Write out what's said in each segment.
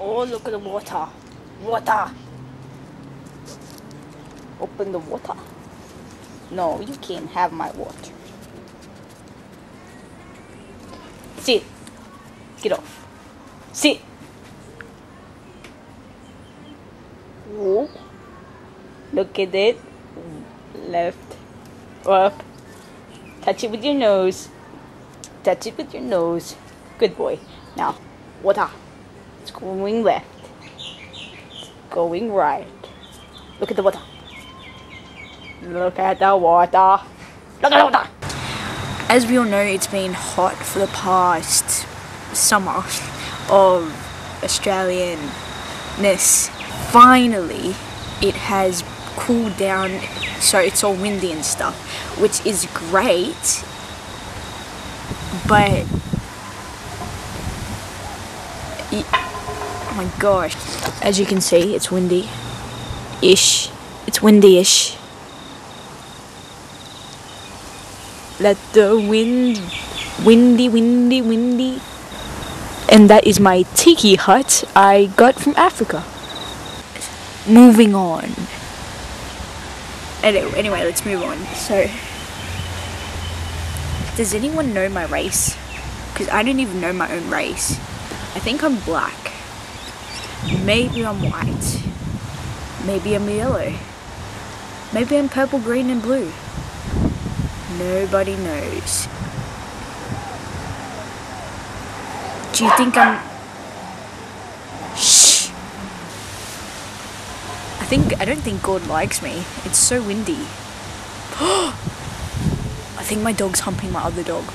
Oh, look at the water. Water. Open the water. No, you can't have my water. Sit. Get off. Sit. Whoa. Look at it. Left. Up. Touch it with your nose. Touch it with your nose. Good boy. Now, water. It's going left. It's going right. Look at the water. Look at the water. Look at the water. As we all know, it's been hot for the past summer of Australianness. Finally, it has cooled down, so it's all windy and stuff, which is great. But oh my gosh, as you can see, it's windy-ish. It's windy-ish. Let the wind, windy. And that is my tiki hut I got from Africa. Moving on. Anyway, let's move on. So, does anyone know my race? Because I don't even know my own race. I think I'm black. Maybe I'm white. Maybe I'm yellow. Maybe I'm purple, green, and blue. Nobody knows. Do you think I'm... Shh! I don't think God likes me. It's so windy. I think my dog's humping my other dog.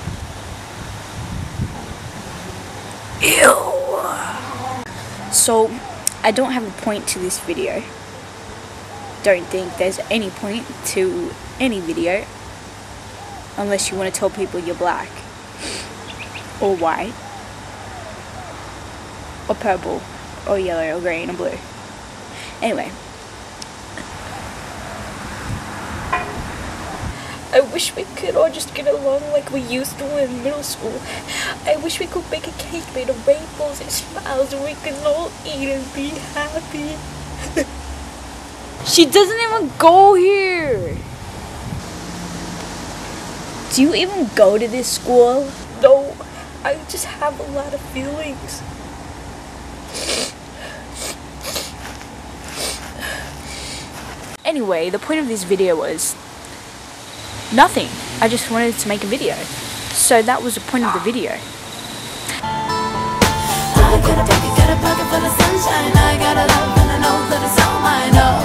Ew! So, I don't have a point to this video. Don't think there's any point to any video. Unless you want to tell people you're black. Or white. Or purple. Or yellow, or green, or blue. Anyway. I wish we could all just get along like we used to in middle school. I wish we could bake a cake made of rainbows and smiles and we could all eat and be happy. She doesn't even go here! Do you even go to this school? No, I just have a lot of feelings. Anyway, the point of this video was nothing. I just wanted to make a video. So that was the point of the video. I got a pocket full of sunshine. I got a love and I know that it's all I know.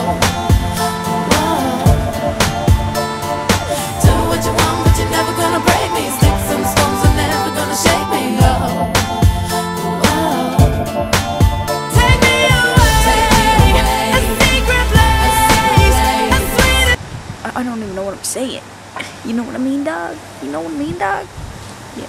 Do what you want, but you're never gonna break me. Sticks and stones are never gonna shake me. Take me away, a secret place, a sweet... I don't even know what I'm saying. You know what I mean, dog? You know what I mean, dog? Yeah.